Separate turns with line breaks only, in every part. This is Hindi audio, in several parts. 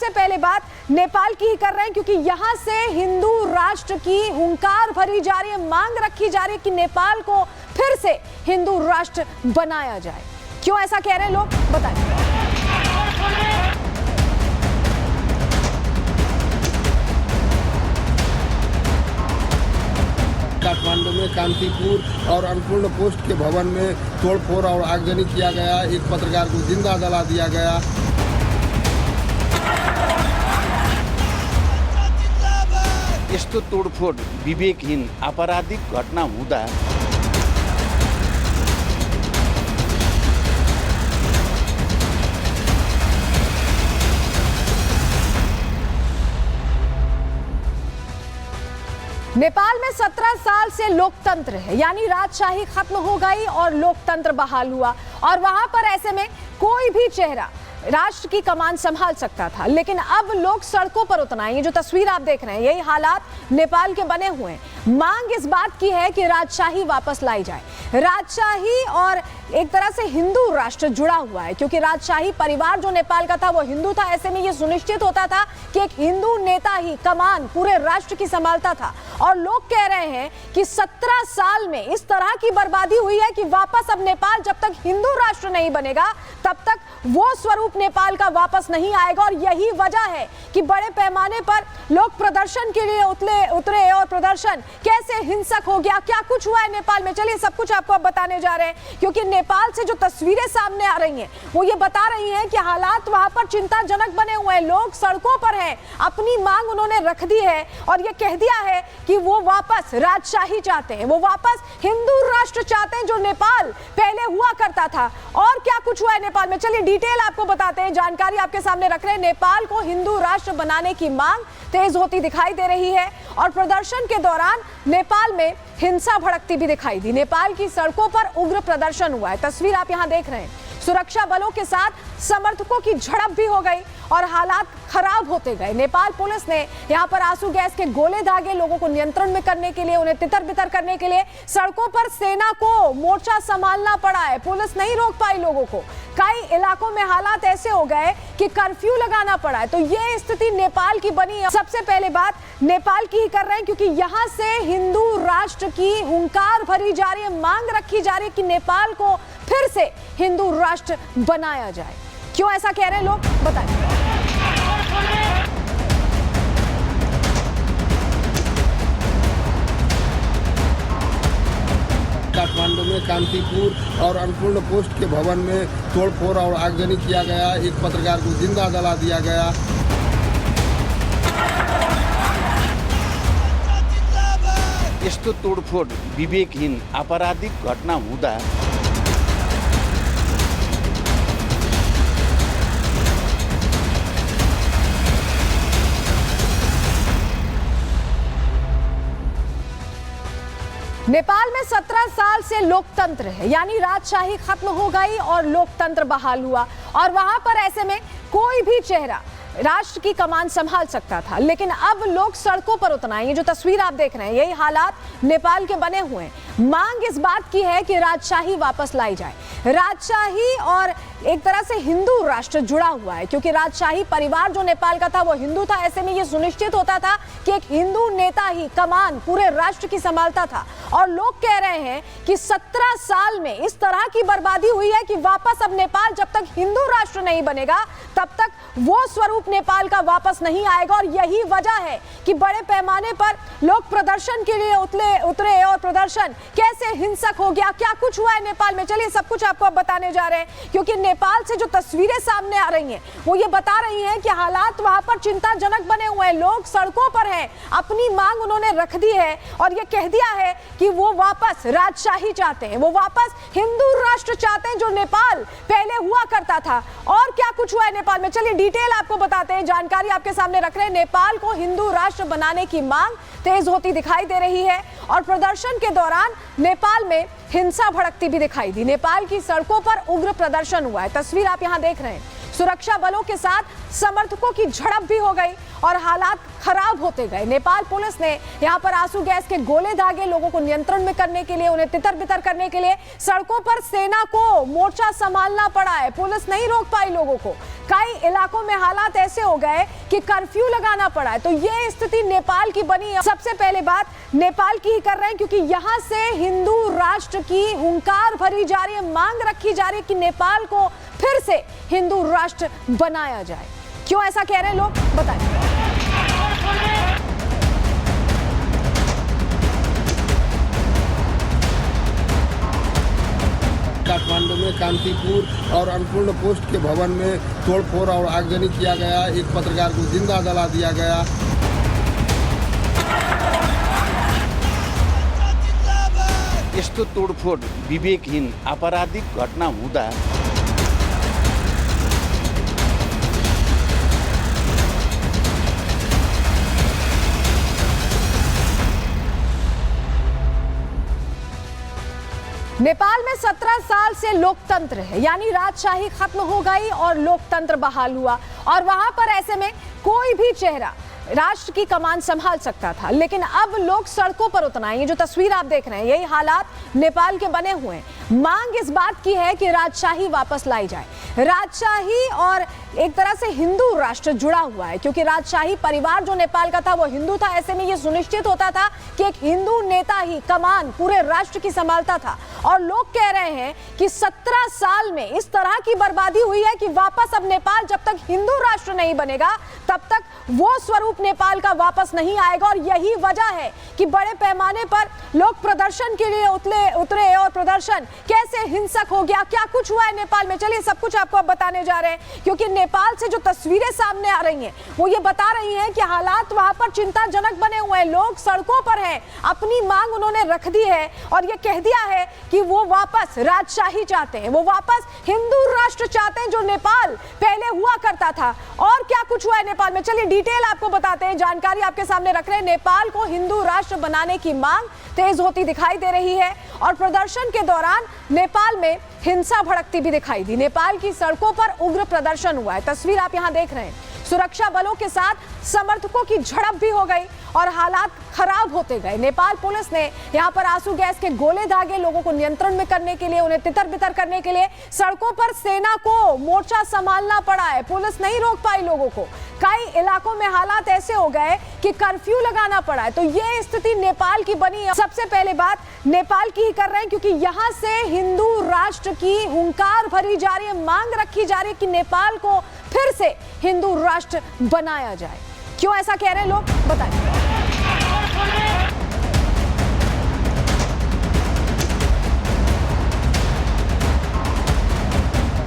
सबसे पहले बात नेपाल की ही कर रहे हैं, क्योंकि यहां से हिंदू राष्ट्र की हुंकार भरी जा रही है, मांग रखी जा रही है कि नेपाल को फिर से हिंदू राष्ट्र बनाया जाए। क्यों ऐसा कह रहे हैं लोग, बताइए।
काठमांडू में कांतिपुर और अन्नपूर्ण पोस्ट के भवन में तोड़फोड़ और आगजनी किया गया। एक पत्रकार को जिंदा जला दिया गया।
यस्तो तोडफोड विवेकहीन आपराधिक घटना हुँदा
नेपाल में 17 साल से लोकतंत्र है, यानी राजशाही खत्म हो गई और लोकतंत्र बहाल हुआ। और वहां पर ऐसे में कोई भी चेहरा राष्ट्र की कमान संभाल सकता था, लेकिन अब लोग सड़कों पर उतर आए। ये जो तस्वीर आप देख रहे हैं, यही हालात नेपाल के बने हुए हैं। मांग इस बात की है कि राजशाही वापस लाई जाए। राजशाही और एक तरह से हिंदू राष्ट्र जुड़ा हुआ है, क्योंकि राजशाही परिवार जो नेपाल का था वो हिंदू था। ऐसे में ये सुनिश्चित होता था कि एक हिंदू नेता ही कमान पूरे राष्ट्र की संभालता था। और लोग कह रहे हैं कि 17 साल में इस तरह की बर्बादी हुई है कि वापस अब नेपाल जब तक हिंदू राष्ट्र नहीं बनेगा तब तक वो स्वरूप नेपाल का वापस नहीं आएगा। और यही वजह है कि बड़े पैमाने पर लोग प्रदर्शन के लिए उतरे और प्रदर्शन कैसे हिंसक हो गया, क्या कुछ हुआ है नेपाल में, चलिए सब कुछ आपको अब बताने जा रहे हैं। क्योंकि नेपाल से जो तस्वीरें सामने आ रही हैं वो ये बता रही हैं कि हालात वहां पर चिंताजनक बने हुए हैं। लोग सड़कों पर हैं, अपनी मांग उन्होंने रख दी है और ये कह दिया है कि वो वापस राजशाही चाहते हैं, वो वापस हिंदू राष्ट्र चाहते हैं जो नेपाल पहले हुआ करता था। और क्या कुछ हुआ है नेपाल में, चलिए डिटेल आपको बताते हैं, जानकारी आपके सामने रख रहे हैं। नेपाल को हिंदू राष्ट्र बनाने की मांग तेज होती दिखाई दे रही है और प्रदर्शन के दौरान नेपाल में हिंसा भड़कती भी दिखाई दी। नेपाल की सड़कों पर उग्र प्रदर्शन हुआ है, तस्वीर आप यहां देख रहे हैं। सुरक्षा बलों के साथ समर्थकों की झड़प भी हो गई और हालात खराब होते गए। नेपाल पुलिस ने यहां पर आंसू गैस के गोले दागे लोगों को नियंत्रण में करने के लिए, उन्हें तितर बितर करने के लिए सड़कों पर सेना को मोर्चा संभालना पड़ा है। पुलिस नहीं रोक पाई लोगों को। कई इलाकों में हालात ऐसे हो गए कि कर्फ्यू लगाना पड़ा है। तो ये स्थिति नेपाल की बनी है। सबसे पहले बात नेपाल की ही कर रहे हैं, क्योंकि यहां से हिंदू राष्ट्र की हुंकार भरी जा रही है, मांग रखी जा रही है कि नेपाल को फिर से हिंदू राष्ट्र बनाया जाए। क्यों ऐसा कह रहे हैं लोग, बताइए।
काठमांडू में कांतिपुर और अन्नपूर्ण पोस्ट के भवन में तोड़फोड़ और आगजनी किया गया। एक पत्रकार को जिंदा जला दिया गया।
यस्तो तोडफोड विवेकहीन आपराधिक घटना हुँदा
नेपाल में 17 साल से लोकतंत्र है, यानी राजशाही खत्म हो गई और लोकतंत्र बहाल हुआ। और वहां पर ऐसे में कोई भी चेहरा राष्ट्र की कमान संभाल सकता था, लेकिन अब लोग सड़कों पर उतर आए। ये जो तस्वीर आप देख रहे हैं, यही हालात नेपाल के बने हुए हैं। मांग इस बात की है कि राजशाही वापस लाई जाए। राजशाही और एक तरह से हिंदू राष्ट्र जुड़ा हुआ है, क्योंकि राजशाही परिवार जो नेपाल का था वो हिंदू था। ऐसे में ये सुनिश्चित होता था कि एक हिंदू नेता ही कमान पूरे राष्ट्र की संभालता था। और लोग कह रहे हैं कि 17 साल में इस तरह की बर्बादी हुई है कि वापस अब नेपाल जब तक हिंदू राष्ट्र नहीं बनेगा तब तक वो स्वरूप नेपाल का वापस नहीं आएगा। और यही वजह है कि बड़े पैमाने पर लोग प्रदर्शन के लिए उतरे और प्रदर्शन कैसे हिंसक हो गया, क्या कुछ हुआ है नेपाल में, चलिए सब कुछ आपको अब बताने जा रहे हैं। क्योंकि नेपाल से जो तस्वीरें सामने आ रही हैं वो ये बता रही हैं कि हालात वहां पर चिंताजनक बने हुए हैं। लोग सड़कों पर हैं, अपनी मांग उन्होंने रख दी है और ये कह दिया है कि वो वापस राजशाही चाहते हैं, वो वापस हिंदू राष्ट्र चाहते हैं जो नेपाल पहले हुआ करता था। और क्या कुछ हुआ है नेपाल में, चलिए डिटेल आपको बताते हैं, जानकारी आपके सामने रख रहे हैं। नेपाल को हिंदू राष्ट्र बनाने की मांग तेज होती दिखाई दे रही है और प्रदर्शन के दौरान नेपाल में हिंसा भड़कती भी दिखाई दी। नेपाल की सड़कों पर उग्र प्रदर्शन हुआ है, तस्वीर आप यहां देख रहे हैं। सुरक्षा बलों के साथ समर्थकों की झड़प भी हो गई और हालात खराब होते गए। नेपाल पुलिस ने यहां पर आंसू गैस के गोले दागे लोगों को नियंत्रण में करने के लिए, उन्हें तितर बितर करने के लिए सड़कों पर सेना को मोर्चा संभालना पड़ा है। पुलिस नहीं रोक पाई लोगों को। कई इलाकों में हालात ऐसे हो गए कि कर्फ्यू लगाना पड़ा है। तो ये स्थिति नेपाल की बनी है। सबसे पहले बात नेपाल की ही कर रहे हैं, क्योंकि यहां से हिंदू राष्ट्र की हुंकार भरी जा रही है, मांग रखी जा रही है कि नेपाल को फिर से हिंदू राष्ट्र बनाया जाए। क्यों ऐसा कह रहे हैं लोग, बताएं।
काठमांडू में कांतिपुर और अन्नपूर्ण पोस्ट के भवन में तोड़फोड़ और आगजनी किया गया। एक पत्रकार को जिंदा जला दिया गया।
यस्तो तोडफोड विवेकहीन आपराधिक घटना हुँदा
नेपाल में 17 साल से लोकतंत्र है, यानी राजशाही खत्म हो गई और लोकतंत्र बहाल हुआ। और वहां पर ऐसे में कोई भी चेहरा राष्ट्र की कमान संभाल सकता था, लेकिन अब लोग सड़कों पर उतर आए। ये जो तस्वीर आप देख रहे हैं, यही हालात नेपाल के बने हुए हैं। मांग इस बात की है कि राजशाही वापस लाई जाए। राजशाही और एक तरह से हिंदू राष्ट्र जुड़ा हुआ है, क्योंकि राजशाही परिवार जो नेपाल का था वो हिंदू था। ऐसे में ये सुनिश्चित होता था कि एक हिंदू नेता ही कमान पूरे राष्ट्र की संभालता था। और लोग कह रहे हैं कि 17 साल में इस तरह की बर्बादी हुई है कि वापस अब नेपाल जब तक हिंदू राष्ट्र नहीं बनेगा तब तक वो स्वरूप नेपाल का वापस नहीं आएगा। और यही वजह है कि बड़े पैमाने पर लोग प्रदर्शन के लिए उतरे और प्रदर्शन कैसे हिंसक हो गया, क्या कुछ हुआ है नेपाल में, चलिए सब कुछ आपको अब बताने जा रहे हैं। क्योंकि नेपाल से जो तस्वीरें सामने आ रही हैं वो ये बता रही हैं कि हालात वहां पर चिंताजनक बने हुए हैं। लोग सड़कों पर हैं, अपनी मांग उन्होंने रख दी है और ये कह दिया है कि वो वापस राजशाही चाहते हैं, वो वापस हिंदू राष्ट्र चाहते हैं जो नेपाल पहले हुआ करता था। और क्या कुछ हुआ है नेपाल में, चलिए डिटेल आपको बताते हैं, जानकारी आपके सामने रख रहे हैं। नेपाल को हिंदू राष्ट्र बनाने की मांग तेज होती दिखाई दे रही है और प्रदर्शन के दौरान नेपाल में हिंसा भड़कती भी दिखाई दी। नेपाल की सड़कों पर उग्र प्रदर्शन हुआ है, तस्वीर आप यहां देख रहे हैं। सुरक्षा बलों के साथ समर्थकों की झड़प भी हो गई और हालात खराब होते गए। नेपाल पुलिस ने यहां पर आंसू गैस के गोले दागे लोगों को नियंत्रण में करने के लिए, उन्हें तितर बितर करने के लिए सड़कों पर सेना को मोर्चा संभालना पड़ा है। पुलिस नहीं रोक पाई लोगों को। कई इलाकों में हालात ऐसे हो गए कि कर्फ्यू लगाना पड़ा है। तो ये स्थिति नेपाल की बनी है। सबसे पहले बात नेपाल की ही कर रहे हैं, क्योंकि यहां से हिंदू राष्ट्र की हुंकार भरी जा रही है, मांग रखी जा रही है कि नेपाल को फिर से हिंदू राष्ट्र बनाया जाए। क्यों ऐसा कह रहे हैं लोग, बताएं।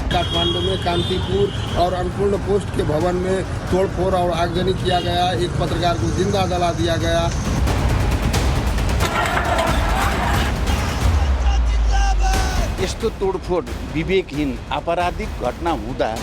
काठमांडू में कांतिपुर और अन्नपूर्ण पोस्ट के भवन में तोड़फोड़ और आगजनी किया गया। एक पत्रकार को जिंदा जला दिया गया।
यस्तो तोडफोड विवेकहीन आपराधिक घटना हुँदा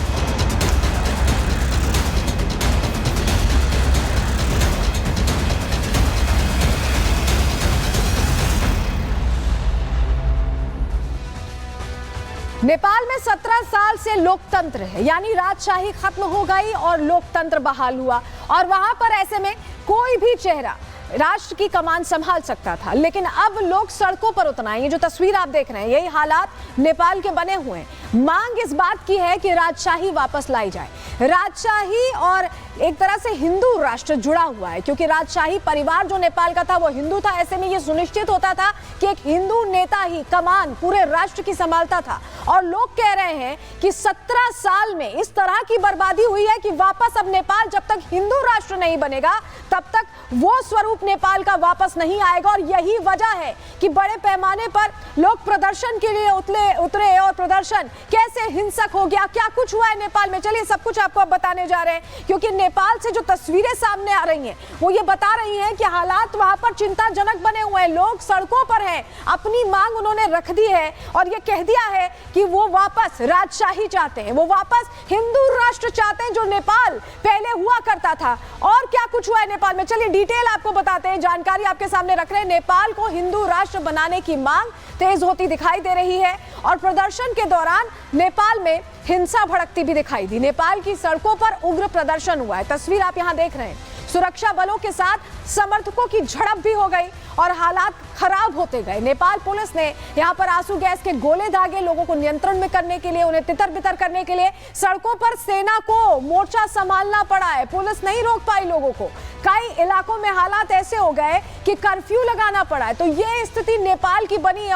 नेपाल में 17 साल से लोकतंत्र है, यानी राजशाही खत्म हो गई और लोकतंत्र बहाल हुआ। और वहां पर ऐसे में कोई भी चेहरा राष्ट्र की कमान संभाल सकता था, लेकिन अब लोग सड़कों पर उतर आए। ये जो तस्वीर आप देख रहे हैं, यही हालात नेपाल के बने हुए हैं। मांग इस बात की है कि राजशाही वापस लाई जाए। राजशाही और एक तरह से हिंदू राष्ट्र जुड़ा हुआ है, क्योंकि राजशाही परिवार जो नेपाल का था वो हिंदू था। ऐसे में ये सुनिश्चित होता था कि एक हिंदू नेता ही कमान पूरे राष्ट्र की संभालता था। और लोग कह रहे हैं कि 17 साल में इस तरह की बर्बादी हुई है कि वापस अब नेपाल जब तक हिंदू राष्ट्र नहीं बनेगा तब तक वो स्वरूप नेपाल का वापस नहीं आएगा। और यही वजह है कि बड़े पैमाने पर लोग प्रदर्शन के लिए उतरे और प्रदर्शन कैसे हिंसक हो गया, क्या कुछ हुआ है नेपाल में, चलिए सब कुछ आपको अब बताने जा रहे हैं। क्योंकि नेपाल से जो तस्वीरें सामने आ रही हैं वो ये बता रही हैं कि हालात वहां पर चिंताजनक बने हुए हैं। लोग सड़कों पर हैं, अपनी मांग उन्होंने रख दी है और ये कह दिया है कि वो वापस राजशाही चाहते हैं, वो वापस हिंदू राष्ट्र चाहते हैं जो नेपाल पहले हुआ करता था। और क्या कुछ हुआ है नेपाल में, चलिए डिटेल आपको बताते हैं, जानकारी आपके सामने रख रहे हैं। नेपाल को हिंदू राष्ट्र बनाने की मांग तेज होती दिखाई दे रही है और प्रदर्शन के दौरान नेपाल में हिंसा भड़कती भी दिखाई दी। नेपाल की सड़कों पर उग्र प्रदर्शन हुआ है, तस्वीर आप यहां देख रहे हैं। सुरक्षा बलों के साथ समर्थकों की झड़प भी हो गई और हालात खराब होते गए। नेपाल पुलिस ने यहां पर आंसू गैस के गोले दागे, लोगों को नियंत्रण में करने के लिए, उन्हें तितर बितर करने के लिए सड़कों पर सेना को मोर्चा संभालना पड़ा है। पुलिस नहीं रोक पाई लोगों को, कई इलाकों में हालात ऐसे हो गए कि कर्फ्यू लगाना पड़ा है। तो ये स्थिति नेपाल की बनी है।